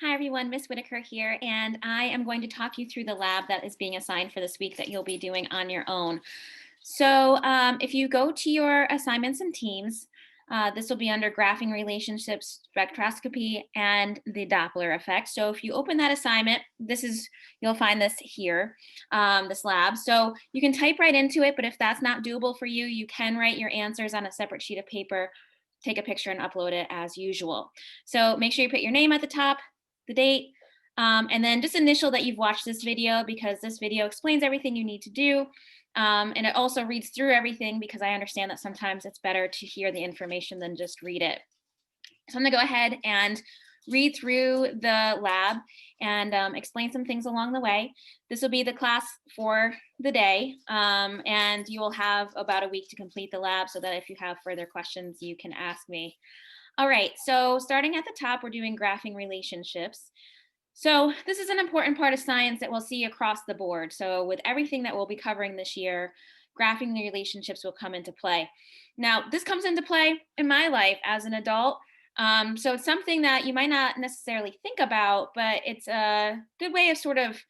Hi everyone, Miss Whitaker here, and I am going to talk you through the lab that is being assigned for this week that you'll be doing on your own. So if you go to your assignments and teams, this will be under graphing relationships, spectroscopy, and the Doppler effect. So if you open that assignment, you'll find this here, this lab. So you can type right into it, but if that's not doable for you, you can write your answers on a separate sheet of paper, take a picture and upload it as usual. So make sure you put your name at the top, the date, and then just initial that you've watched this video because this video explains everything you need to do. And it also reads through everything because I understand that sometimes it's better to hear the information than just read it. So I'm gonna go ahead and read through the lab and explain some things along the way. This will be the class for the day, and you will have about a week to complete the lab so that if you have further questions, you can ask me. All right, so starting at the top, we're doing graphing relationships. So this is an important part of science that we'll see across the board. So with everything that we'll be covering this year, graphing the relationships will come into play. Now, this comes into play in my life as an adult. So it's something that you might not necessarily think about, but it's a good way of sort of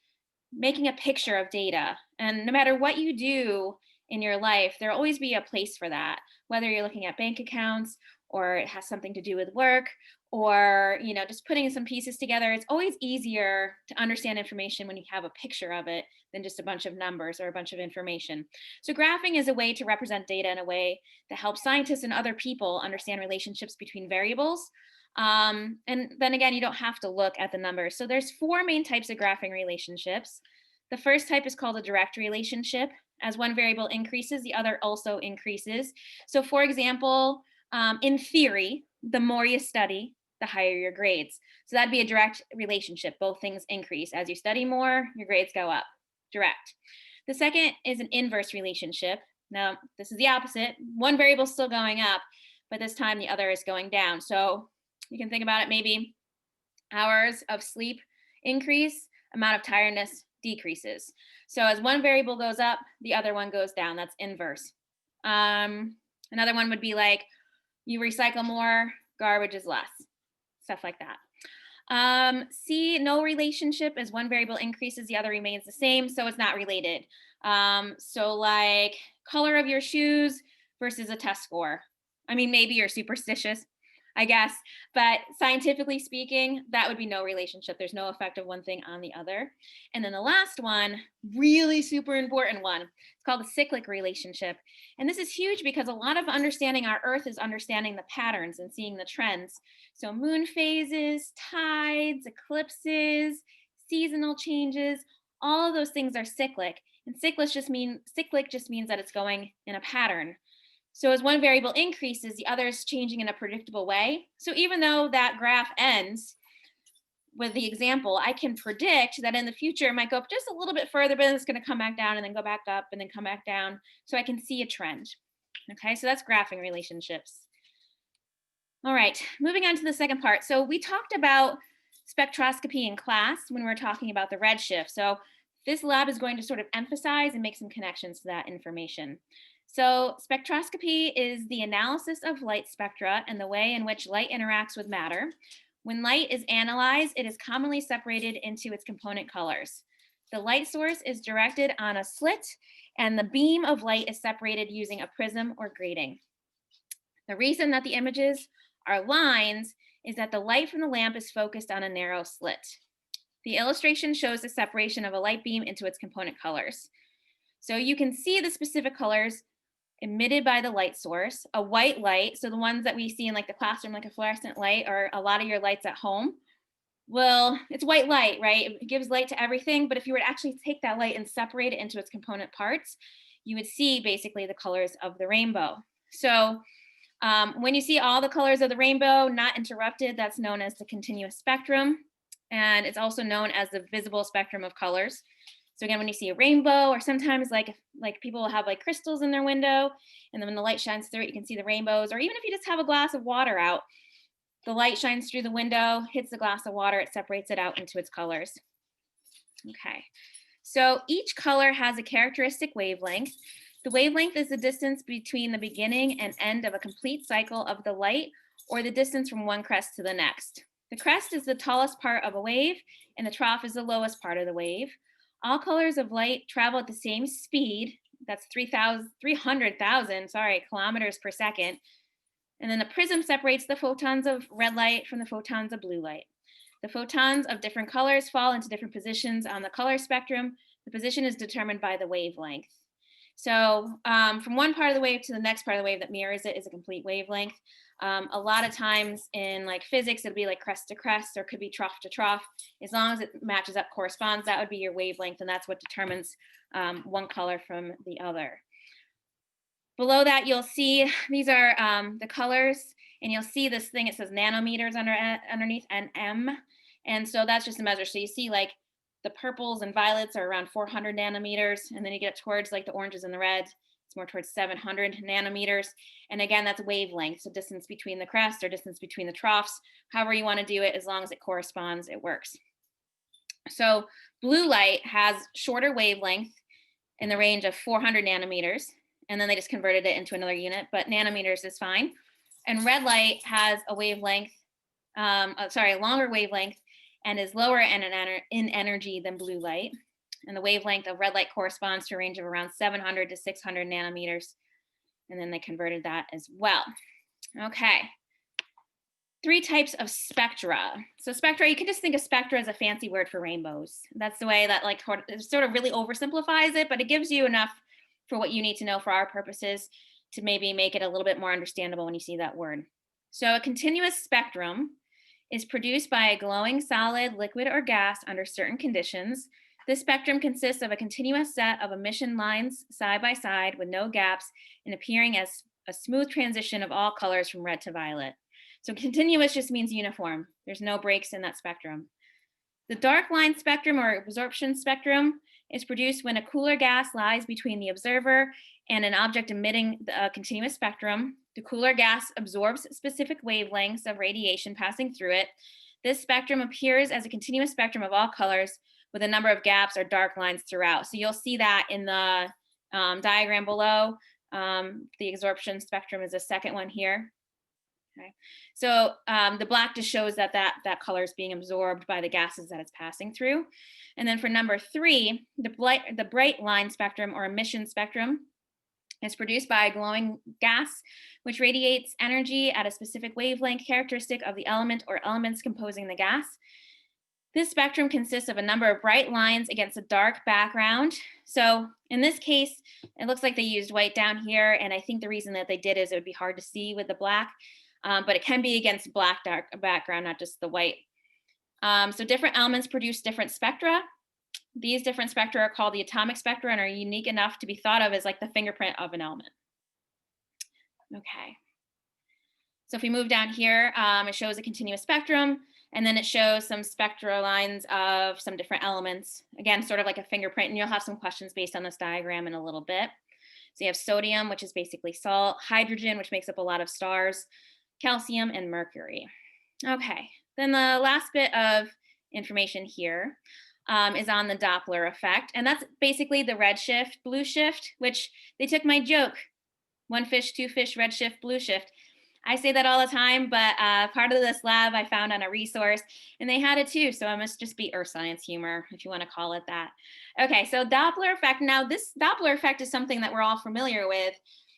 making a picture of data. And no matter what you do in your life, there'll always be a place for that, whether you're looking at bank accounts or it has something to do with work or just putting some pieces together. It's always easier to understand information when you have a picture of it than just a bunch of numbers or a bunch of information. So graphing is a way to represent data in a way that helps scientists and other people understand relationships between variables. And then again, you don't have to look at the numbers. So there's four main types of graphing relationships. The first type is called a direct relationship. As one variable increases, the other also increases. So for example, in theory, the more you study, the higher your grades. So that'd be a direct relationship. Both things increase. As you study more, your grades go up. Direct. The second is an inverse relationship. Now, this is the opposite. One variable is still going up, but this time the other is going down. So you can think about it maybe hours of sleep increase, amount of tiredness decreases. So as one variable goes up, the other one goes down. That's inverse. Another one would be like you recycle more, garbage is less, stuff like that. C, no relationship, as one variable increases, the other remains the same, so it's not related. So like color of your shoes versus a test score. I mean, maybe you're superstitious, I guess, but scientifically speaking, that would be no relationship. There's no effect of one thing on the other. And then the last one, really super important one, it's called the cyclic relationship. And this is huge because a lot of understanding our Earth is understanding the patterns and seeing the trends. So moon phases, tides, eclipses, seasonal changes, all of those things are cyclic. And cyclic just means that it's going in a pattern. So as one variable increases, the other is changing in a predictable way. So even though that graph ends with the example, I can predict that in the future it might go up just a little bit further, but then it's going to come back down and then go back up and then come back down. So I can see a trend. Okay, so that's graphing relationships. All right, moving on to the second part. So we talked about spectroscopy in class when we were talking about the redshift. So this lab is going to sort of emphasize and make some connections to that information. So spectroscopy is the analysis of light spectra and the way in which light interacts with matter. When light is analyzed, it is commonly separated into its component colors. The light source is directed on a slit, and the beam of light is separated using a prism or grating. The reason that the images are lines is that the light from the lamp is focused on a narrow slit. The illustration shows the separation of a light beam into its component colors. So you can see the specific colors emitted by the light source. A white light, so the ones that we see in like the classroom, like a fluorescent light, or a lot of your lights at home, well, it's white light, right? It gives light to everything, but if you were to actually take that light and separate it into its component parts, you would see basically the colors of the rainbow. So when you see all the colors of the rainbow not interrupted, that's known as the continuous spectrum, and it's also known as the visible spectrum of colors. So again, when you see a rainbow, or sometimes like people will have like crystals in their window, and then when the light shines through it, you can see the rainbows. Or even if you just have a glass of water out, the light shines through the window, hits the glass of water, it separates it out into its colors. Okay, so each color has a characteristic wavelength. The wavelength is the distance between the beginning and end of a complete cycle of the light, or the distance from one crest to the next. The crest is the tallest part of a wave, and the trough is the lowest part of the wave. All colors of light travel at the same speed. That's 300,000, kilometers per second. And then the prism separates the photons of red light from the photons of blue light. The photons of different colors fall into different positions on the color spectrum. The position is determined by the wavelength. So from one part of the wave to the next part of the wave that mirrors it is a complete wavelength. A lot of times in like physics, it'll be like crest to crest, or it could be trough to trough. As long as it matches up, corresponds, that would be your wavelength, and that's what determines one color from the other. Below that, you'll see these are the colors, and you'll see this thing, it says nanometers underneath nm. And so that's just a measure. So you see like the purples and violets are around 400 nanometers. And then you get towards like the oranges and the reds, it's more towards 700 nanometers. And again, that's wavelength. So distance between the crests or distance between the troughs, however you want to do it, as long as it corresponds, it works. So blue light has shorter wavelength in the range of 400 nanometers. And then they just converted it into another unit, but nanometers is fine. And red light has a wavelength, a longer wavelength, and is lower in energy than blue light. And the wavelength of red light corresponds to a range of around 700 to 600 nanometers. And then they converted that as well. Okay. 3 types of spectra. So spectra, you can just think of spectra as a fancy word for rainbows. That's the way that like sort of really oversimplifies it, but it gives you enough for what you need to know for our purposes to maybe make it a little bit more understandable when you see that word. So a continuous spectrum is produced by a glowing solid, liquid, or gas under certain conditions. This spectrum consists of a continuous set of emission lines side by side with no gaps and appearing as a smooth transition of all colors from red to violet. So continuous just means uniform. There's no breaks in that spectrum. The dark line spectrum or absorption spectrum is produced when a cooler gas lies between the observer and an object emitting a continuous spectrum. The cooler gas absorbs specific wavelengths of radiation passing through it. This spectrum appears as a continuous spectrum of all colors with a number of gaps or dark lines throughout. So you'll see that in the diagram below. The absorption spectrum is the second one here. Okay. So the black just shows that color is being absorbed by the gases that it's passing through. And then for number 3, the bright line spectrum or emission spectrum is produced by a glowing gas, which radiates energy at a specific wavelength characteristic of the element or elements composing the gas. This spectrum consists of a number of bright lines against a dark background. So in this case, it looks like they used white down here. And I think the reason that they did is it would be hard to see with the black, but it can be against black dark background, not just the white. So different elements produce different spectra. These different spectra are called the atomic spectra and are unique enough to be thought of as like the fingerprint of an element. Okay. So if we move down here, it shows a continuous spectrum, and then it shows some spectral lines of some different elements. Again, sort of like a fingerprint, and you'll have some questions based on this diagram in a little bit. So you have sodium, which is basically salt, hydrogen, which makes up a lot of stars, calcium, and mercury. Okay, then the last bit of information here is on the Doppler effect. And that's basically the redshift, blue shift, which they took my joke, 1 fish, 2 fish, redshift, blue shift. I say that all the time, but part of this lab I found on a resource, and they had it too. So it must just be earth science humor, if you want to call it that. Okay, so Doppler effect. Now this Doppler effect is something that we're all familiar with,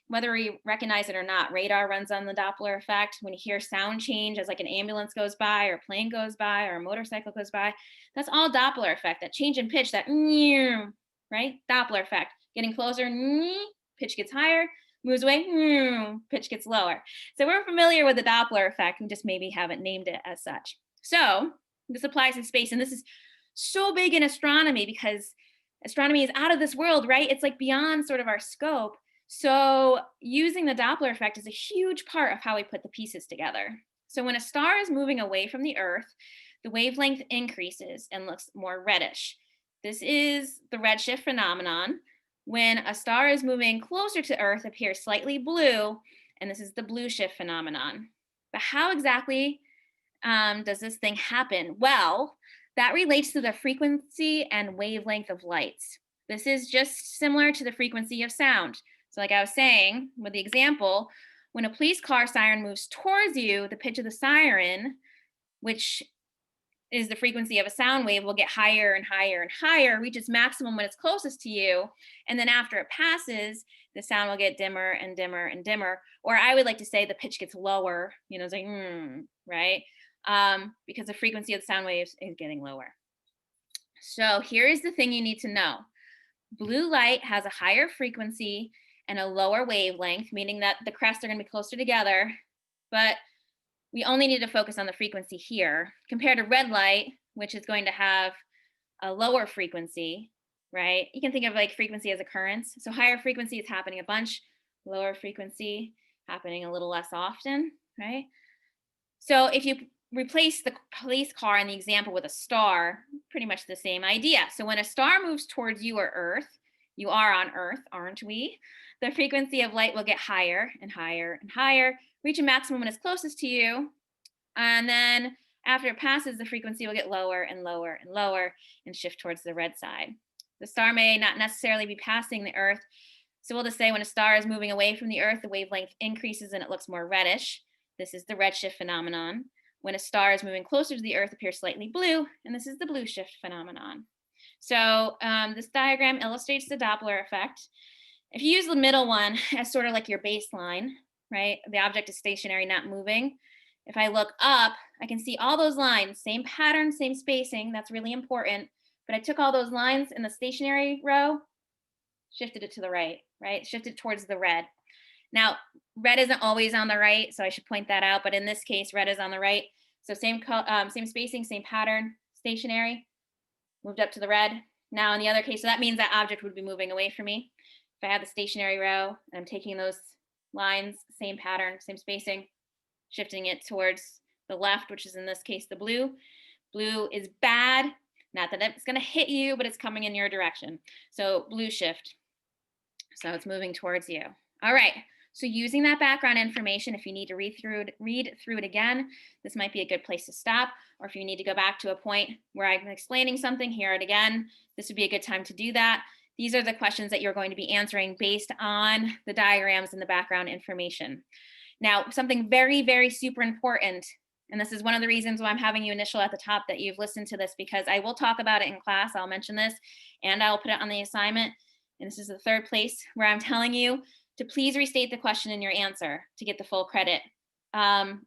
whether we recognize it or not. Radar runs on the Doppler effect. When you hear sound change as like an ambulance goes by or a plane goes by or a motorcycle goes by, that's all Doppler effect, that change in pitch, that right? Doppler effect. Getting closer, pitch gets higher, moves away, pitch gets lower. So we're familiar with the Doppler effect, we just maybe haven't named it as such. So this applies in space, and this is so big in astronomy because astronomy is out of this world, right? It's like beyond sort of our scope. So using the Doppler effect is a huge part of how we put the pieces together. So when a star is moving away from the Earth, the wavelength increases and looks more reddish. This is the redshift phenomenon. When a star is moving closer to Earth, it appears slightly blue, and this is the blue shift phenomenon. But how exactly does this thing happen? Well, that relates to the frequency and wavelength of lights. This is just similar to the frequency of sound. So like I was saying with the example, when a police car siren moves towards you, the pitch of the siren which is the frequency of a sound wave, will get higher and higher and higher, reaches maximum when it's closest to you. And then after it passes, the sound will get dimmer and dimmer and dimmer. Or I would like to say the pitch gets lower, it's like, right? Because the frequency of the sound waves is getting lower. So here is the thing you need to know. Blue light has a higher frequency and a lower wavelength, meaning that the crests are going to be closer together, but we only need to focus on the frequency here compared to red light, which is going to have a lower frequency, right? You can think of like frequency as occurrence. So higher frequency is happening a bunch, lower frequency happening a little less often, right? So if you replace the police car in the example with a star, pretty much the same idea. So when a star moves towards you or Earth, you are on Earth, aren't we? The frequency of light will get higher and higher and higher, reach a maximum when it's closest to you. And then after it passes, the frequency will get lower and lower and lower and shift towards the red side. The star may not necessarily be passing the Earth. So we'll just say when a star is moving away from the Earth, the wavelength increases and it looks more reddish. This is the redshift phenomenon. When a star is moving closer to the Earth, it appears slightly blue, and this is the blue shift phenomenon. So this diagram illustrates the Doppler effect. If you use the middle one as sort of like your baseline, right? The object is stationary, not moving. If I look up, I can see all those lines, same pattern, same spacing. That's really important. But I took all those lines in the stationary row, shifted it to the right, right? Shifted towards the red. Now, red isn't always on the right, so I should point that out. But in this case, red is on the right. So same spacing, same pattern, stationary, moved up to the red. Now in the other case, so that means that object would be moving away from me. If I have the stationary row, I'm taking those lines, same pattern, same spacing, shifting it towards the left, which is in this case the blue. Blue is bad. Not that it's going to hit you, but it's coming in your direction. So blue shift. So it's moving towards you. All right. So using that background information, if you need to read through it again, this might be a good place to stop. Or if you need to go back to a point where I'm explaining something, hear it again, this would be a good time to do that. These are the questions that you're going to be answering based on the diagrams and the background information. Now, something very, very super important, and this is one of the reasons why I'm having you initial at the top that you've listened to this, because I will talk about it in class. I'll mention this and I'll put it on the assignment. And this is the third place where I'm telling you to please restate the question in your answer to get the full credit.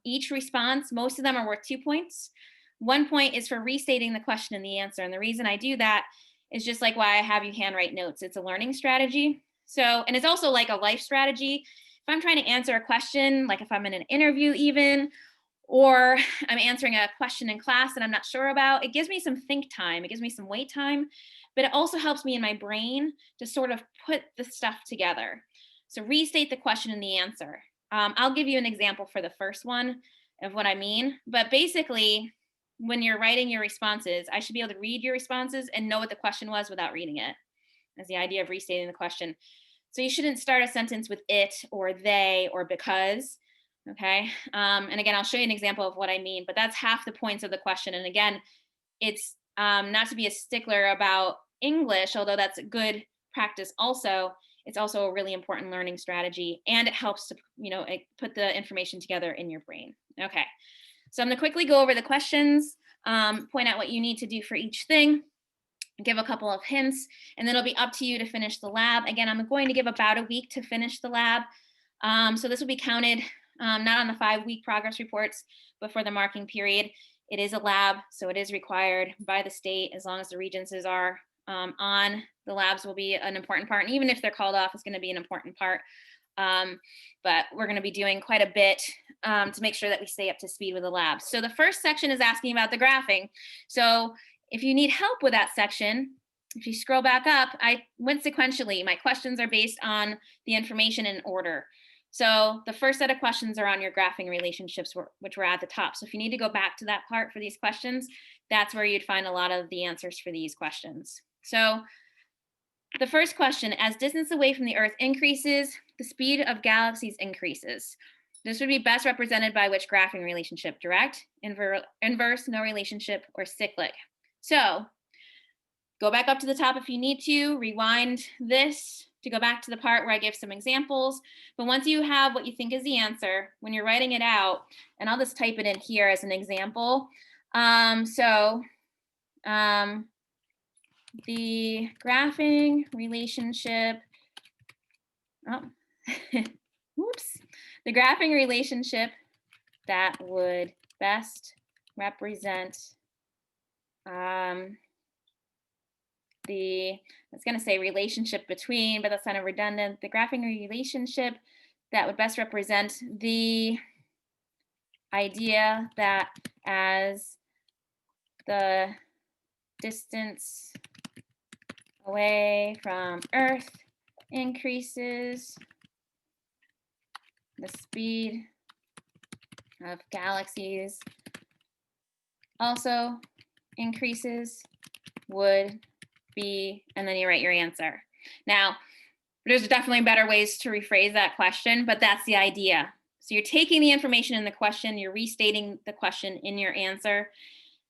Each response, most of them are worth 2 points. 1 point is for restating the question and the answer. And the reason I do that is just like why I have you handwrite notes. It's a learning strategy. So, and it's also like a life strategy. If I'm trying to answer a question, like if I'm in an interview even, or I'm answering a question in class that I'm not sure about, it gives me some think time. It gives me some wait time, but it also helps me in my brain to sort of put the stuff together. So restate the question and the answer. I'll give you an example for the first one of what I mean, but basically when you're writing your responses, I should be able to read your responses and know what the question was without reading it. That's the idea of restating the question. So you shouldn't start a sentence with it or they or because, okay? And again, I'll show you an example of what I mean, but that's half the points of the question. And again, it's not to be a stickler about English, although that's a good practice also. It's also a really important learning strategy, and it helps to, put the information together in your brain. Okay, so I'm gonna quickly go over the questions, point out what you need to do for each thing, give a couple of hints, and then it'll be up to you to finish the lab. Again, I'm going to give about a week to finish the lab. So this will be counted not on the 5-week progress reports, but for the marking period. It is a lab, so it is required by the state. As long as the regencies are on, the labs will be an important part. And even if they're called off, it's going to be an important part. But we're going to be doing quite a bit to make sure that we stay up to speed with the labs. So the first section is asking about the graphing. So if you need help with that section, if you scroll back up, I went sequentially. My questions are based on the information in order. So the first set of questions are on your graphing relationships, which were at the top. So if you need to go back to that part for these questions, that's where you'd find a lot of the answers for these questions. So the first question, as distance away from the Earth increases, the speed of galaxies increases. This would be best represented by which graphing relationship? Direct, inverse, no relationship, or cyclic. So go back up to the top if you need to, rewind this, to go back to the part where I give some examples. But once you have what you think is the answer, when you're writing it out, and I'll just type it in here as an example. The graphing relationship, oops, the graphing relationship that would best represent I was going to say relationship between, but that's kind of redundant. The graphing relationship that would best represent the idea that as the distance away from Earth increases, the speed of galaxies also increases, would be, and then you write your answer. Now, there's definitely better ways to rephrase that question, but that's the idea. So you're taking the information in the question, you're restating the question in your answer,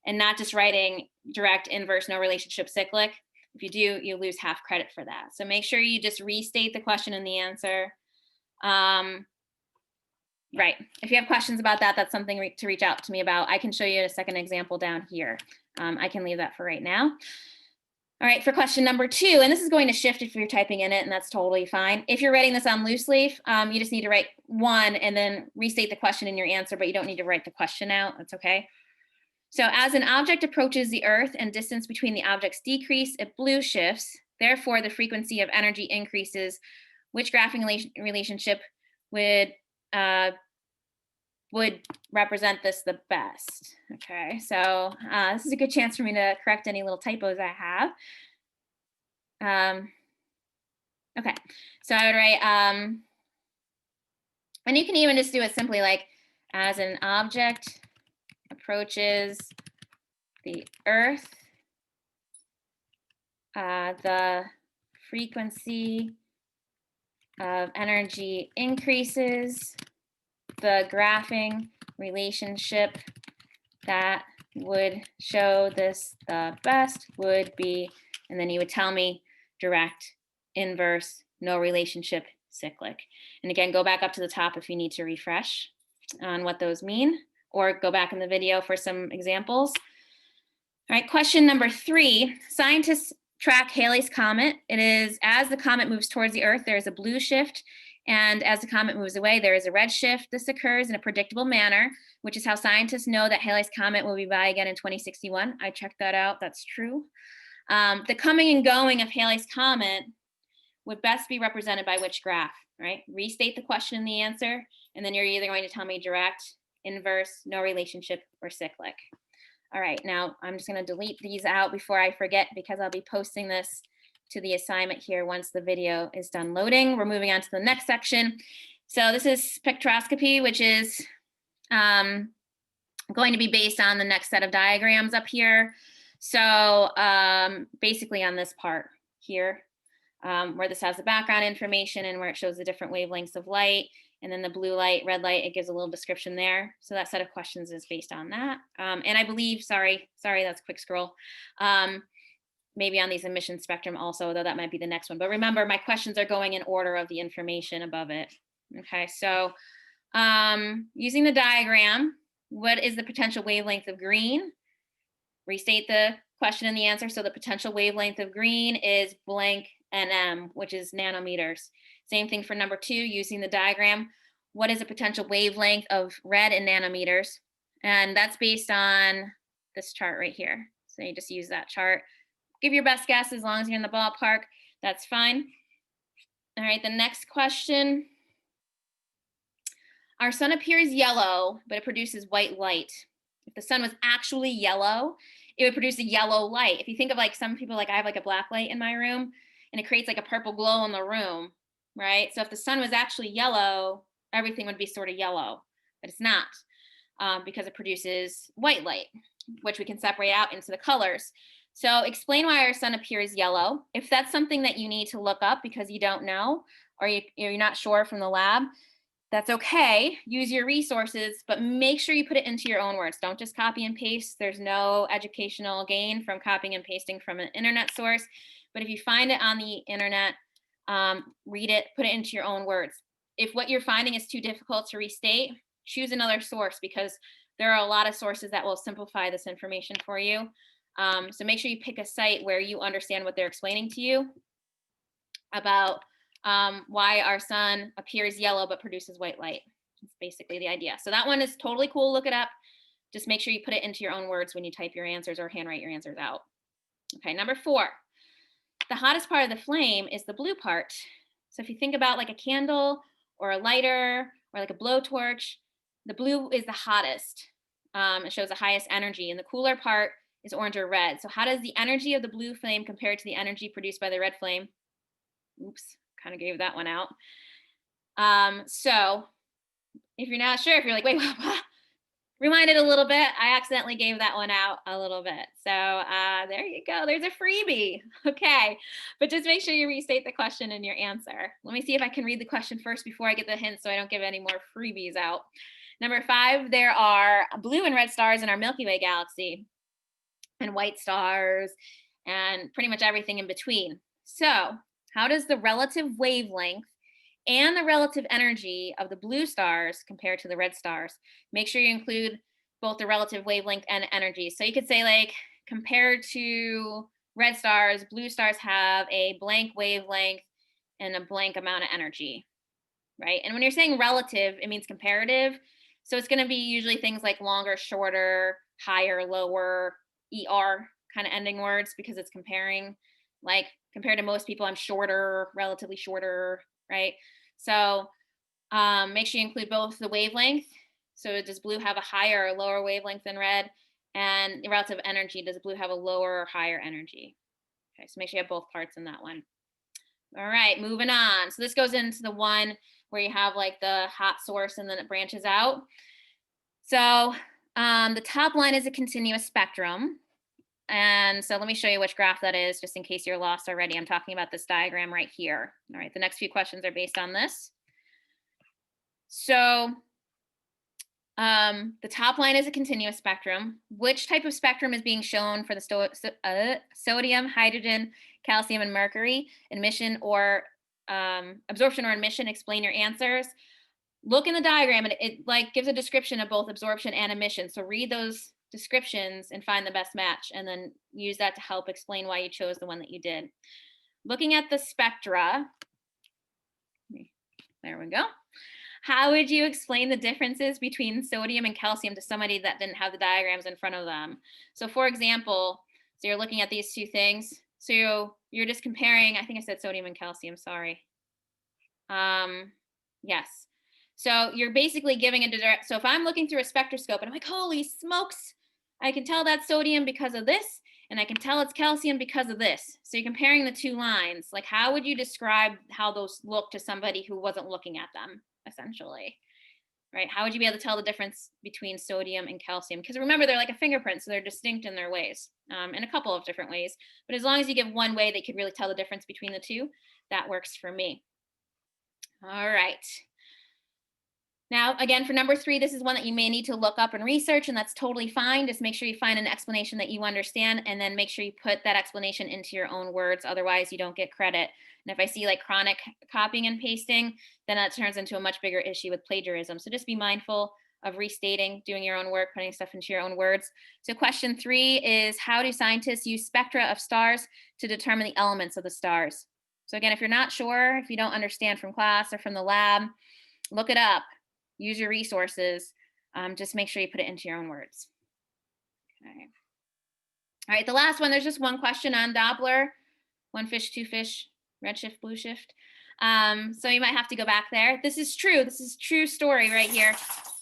and not just writing direct, inverse, no relationship, cyclic. If you do, you lose half credit for that. So make sure you just restate the question and the answer. Right. If you have questions about that, that's something to reach out to me about. I can show you a second example down here. I can leave that for right now. All right, for question number 2, and this is going to shift if you're typing in it, and that's totally fine. If you're writing this on loose leaf, you just need to write 1 and then restate the question in your answer, but you don't need to write the question out. That's okay. So as an object approaches the Earth and distance between the objects decrease, it blue shifts. Therefore, the frequency of energy increases. Which graphing relationship would represent this the best? Okay, so this is a good chance for me to correct any little typos I have. Okay, so I would write, and you can even just do it simply like, as an object approaches the Earth, the frequency of energy increases. The graphing relationship that would show this the best would be, and then you would tell me direct, inverse, no relationship, cyclic. And again, go back up to the top if you need to refresh on what those mean, or go back in the video for some examples. All right, question number 3. Scientists track Halley's Comet. It is, as the comet moves towards the Earth, there is a blue shift. And as the comet moves away, there is a red shift. This occurs in a predictable manner, which is how scientists know that Halley's Comet will be by again in 2061. I checked that out. That's true. The coming and going of Halley's Comet would best be represented by which graph, right? Restate the question and the answer, and then you're either going to tell me direct, inverse, no relationship, or cyclic. All right, now I'm just going to delete these out before I forget, because I'll be posting this to the assignment here once the video is done loading. We're moving on to the next section. So this is spectroscopy, which is going to be based on the next set of diagrams up here. So basically on this part here, where this has the background information and where it shows the different wavelengths of light, and then the blue light, red light, it gives a little description there. So that set of questions is based on that. And I believe, sorry, that's a quick scroll. Maybe on these emission spectrum also, though that might be the next one. But remember, my questions are going in order of the information above it. Okay, so using the diagram, what is the potential wavelength of green? Restate the question and the answer. So the potential wavelength of green is blank nm, which is nanometers. Same thing for number 2, using the diagram. What is a potential wavelength of red in nanometers? And that's based on this chart right here. So you just use that chart. Give your best guess as long as you're in the ballpark. That's fine. All right, the next question. Our sun appears yellow, but it produces white light. If the sun was actually yellow, it would produce a yellow light. If you think of like some people, like I have like a black light in my room, and it creates like a purple glow in the room, right? So if the sun was actually yellow, everything would be sort of yellow, but it's not, because it produces white light, which we can separate out into the colors. So explain why our sun appears yellow. If that's something that you need to look up because you don't know, or you're not sure from the lab, that's okay. Use your resources, but make sure you put it into your own words. Don't just copy and paste. There's no educational gain from copying and pasting from an internet source. But if you find it on the internet, read it, put it into your own words. If what you're finding is too difficult to restate, choose another source, because there are a lot of sources that will simplify this information for you. So make sure you pick a site where you understand what they're explaining to you about why our sun appears yellow but produces white light. That's basically the idea. So that one is totally cool. Look it up. Just make sure you put it into your own words when you type your answers or handwrite your answers out. Okay, number 4. The hottest part of the flame is the blue part. So if you think about like a candle or a lighter or like a blowtorch, the blue is the hottest. It shows the highest energy, and the cooler part is orange or red. So how does the energy of the blue flame compare to the energy produced by the red flame? Oops, kind of gave that one out. So if you're not sure, if you're like, wait, rewind it a little bit. I accidentally gave that one out a little bit. So there you go. There's a freebie. Okay. But just make sure you restate the question and your answer. Let me see if I can read the question first before I get the hint so I don't give any more freebies out. Number 5, there are blue and red stars in our Milky Way galaxy, and white stars, and pretty much everything in between. So how does the relative wavelength and the relative energy of the blue stars compare to the red stars? Make sure you include both the relative wavelength and energy. So you could say, like, compared to red stars, blue stars have a blank wavelength and a blank amount of energy, right? And when you're saying relative, it means comparative. So it's going to be usually things like longer, shorter, higher, lower, ER kind of ending words, because it's comparing. Like, compared to most people, I'm shorter, relatively shorter, right? So make sure you include both the wavelength. So does blue have a higher or lower wavelength than red? And the relative energy, does blue have a lower or higher energy? Okay, so make sure you have both parts in that one. All right, moving on. So this goes into the one where you have like the hot source and then it branches out. So the top line is a continuous spectrum. And so let me show you which graph that is, just in case you're lost already. I'm talking about this diagram right here. All right, the next few questions are based on this. So the top line is a continuous spectrum. Which type of spectrum is being shown for the sodium, hydrogen, calcium, and mercury? Emission or absorption or emission? Explain your answers. Look in the diagram, and it like gives a description of both absorption and emission. So read those descriptions and find the best match, and then use that to help explain why you chose the one that you did. Looking at the spectra, there we go. How would you explain the differences between sodium and calcium to somebody that didn't have the diagrams in front of them? So for example, so you're looking at these two things. So you're just comparing, I think I said sodium and calcium, sorry. Yes. So you're basically giving a direct, so if I'm looking through a spectroscope and I'm like, holy smokes, I can tell that's sodium because of this, and I can tell it's calcium because of this. So you're comparing the two lines. Like, how would you describe how those look to somebody who wasn't looking at them, essentially? Right? How would you be able to tell the difference between sodium and calcium? Because remember, they're like a fingerprint, so they're distinct in their ways, in a couple of different ways. But as long as you give one way they could really tell the difference between the two, that works for me. All right. Now, again, for number 3, this is one that you may need to look up and research, and that's totally fine. Just make sure you find an explanation that you understand, and then make sure you put that explanation into your own words. Otherwise, you don't get credit. And if I see like chronic copying and pasting, then that turns into a much bigger issue with plagiarism. So just be mindful of restating, doing your own work, putting stuff into your own words. So question 3 is, how do scientists use spectra of stars to determine the elements of the stars? So again, if you're not sure, if you don't understand from class or from the lab, look it up. Use your resources. Just make sure you put it into your own words. Okay. All right, the last one, there's just one question on Doppler. One fish, two fish, redshift, blue shift. So you might have to go back there. This is true. This is true story right here.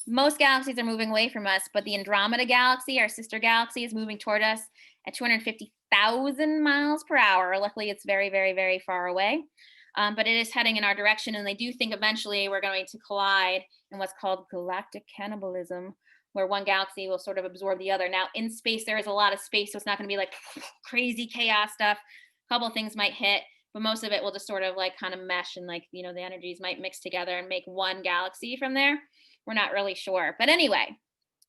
Most galaxies are moving away from us, but the Andromeda galaxy, our sister galaxy, is moving toward us at 250,000 miles per hour. Luckily, it's very, very, very far away. But it is heading in our direction, and they do think eventually we're going to collide in what's called galactic cannibalism, where one galaxy will sort of absorb the other. Now, in space, there is a lot of space, so it's not going to be like crazy chaos stuff. A couple of things might hit, but most of it will just sort of like kind of mesh, and like, you know, the energies might mix together and make one galaxy from there. We're not really sure. But anyway,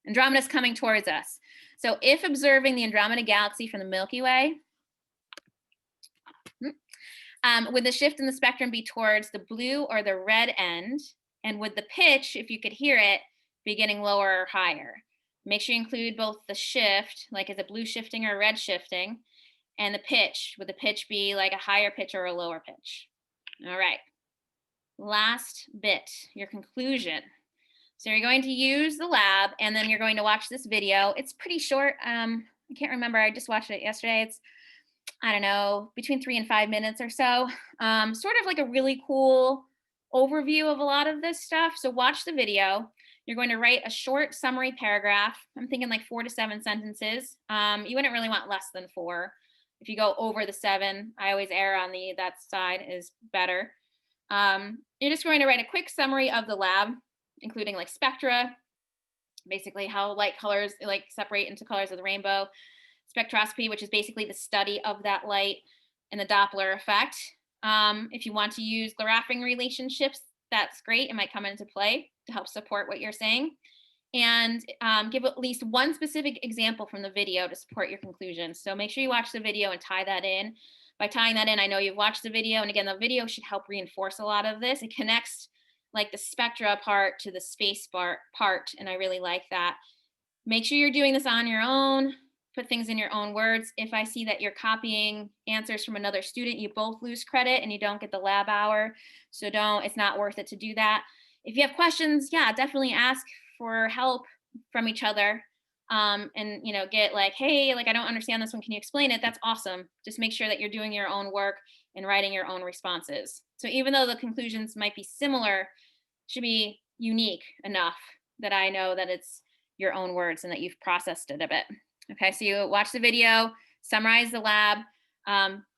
Andromeda's coming towards us. So if observing the Andromeda galaxy from the Milky Way, Would the shift in the spectrum be towards the blue or the red end? And would the pitch, if you could hear it, be getting lower or higher? Make sure you include both the shift, like is it blue shifting or red shifting, and the pitch. Would the pitch be like a higher pitch or a lower pitch? All right. Last bit, your conclusion. So you're going to use the lab and then you're going to watch this video. It's pretty short. I can't remember. I just watched it yesterday. It's, I don't know, between 3 and 5 minutes or so. Sort of like a really cool overview of a lot of this stuff. So watch the video. You're going to write a short summary paragraph. I'm thinking like 4 to 7 sentences. You wouldn't really want less than 4. If you go over the 7, I always err on that side is better. You're just going to write a quick summary of the lab, including like spectra, basically how light colors like separate into colors of the rainbow, spectroscopy, which is basically the study of that light, and the Doppler effect. If you want to use the wrapping relationships, that's great. It might come into play to help support what you're saying. And give at least one specific example from the video to support your conclusion. So make sure you watch the video and tie that in. By tying that in, I know you've watched the video. And again, the video should help reinforce a lot of this. It connects like the spectra part to the space part. And I really like that. Make sure you're doing this on your own. Put things in your own words. If I see that you're copying answers from another student, you both lose credit and you don't get the lab hour. So it's not worth it to do that. If you have questions, yeah, definitely ask for help from each other. And get like, hey, like I don't understand this one. Can you explain it? That's awesome. Just make sure that you're doing your own work and writing your own responses. So even though the conclusions might be similar, it should be unique enough that I know that it's your own words and that you've processed it a bit. Okay, so you watch the video, summarize the lab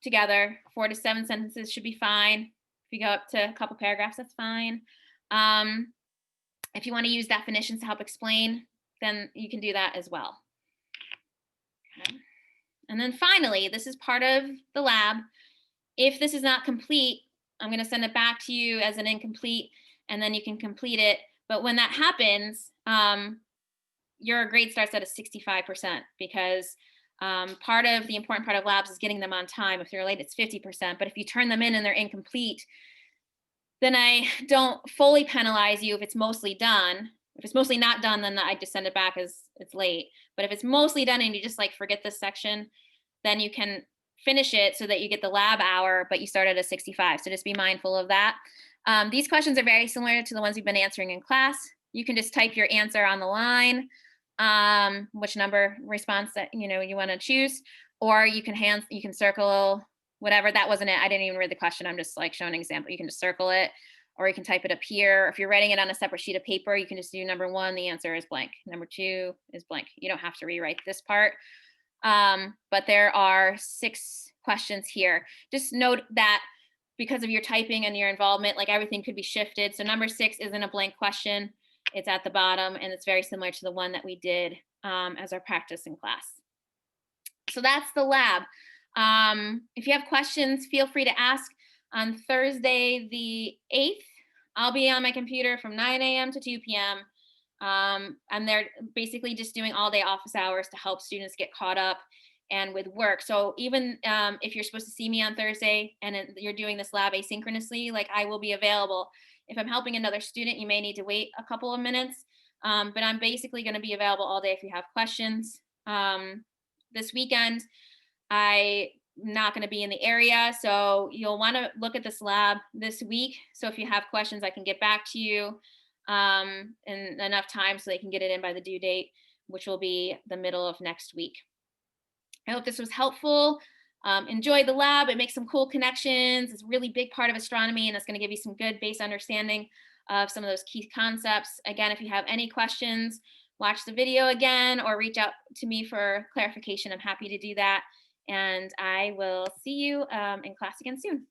together. 4 to 7 sentences should be fine. If you go up to a couple paragraphs, that's fine. If you want to use definitions to help explain, then you can do that as well. Okay. And then finally, this is part of the lab. If this is not complete, I'm going to send it back to you as an incomplete, and then you can complete it. But when that happens, your grade starts at a 65% because the important part of labs is getting them on time. If they're late, it's 50%. But if you turn them in and they're incomplete, then I don't fully penalize you if it's mostly done. If it's mostly not done, then I just send it back as it's late. But if it's mostly done and you just like forget this section, then you can finish it so that you get the lab hour, but you start at a 65. So just be mindful of that. These questions are very similar to the ones we've been answering in class. You can just type your answer on the line, which number response that you want to choose, or you can circle whatever. That wasn't it. I didn't even read the question. I'm just like showing an example. You can just circle it, or you can type it up here. If you're writing it on a separate sheet of paper, you can just do number 1, the answer is blank. Number 2 is blank. You don't have to rewrite this part. But there are 6 questions here. Just note that because of your typing and your involvement, like everything could be shifted. So number 6 isn't a blank question. It's at the bottom, and it's very similar to the one that we did as our practice in class. So that's the lab. If you have questions, feel free to ask. On Thursday, the 8th, I'll be on my computer from 9 a.m. to 2 p.m. And they're basically just doing all day office hours to help students get caught up and with work. So even if you're supposed to see me on Thursday and you're doing this lab asynchronously, like I will be available. If I'm helping another student, you may need to wait a couple of minutes, but I'm basically going to be available all day if you have questions. This weekend, I'm not going to be in the area, so you'll want to look at this lab this week. So if you have questions, I can get back to you in enough time so they can get it in by the due date, which will be the middle of next week. I hope this was helpful. Enjoy the lab. It makes some cool connections. It's a really big part of astronomy, and it's going to give you some good base understanding of some of those key concepts. Again, if you have any questions, watch the video again or reach out to me for clarification. I'm happy to do that. And I will see you in class again soon.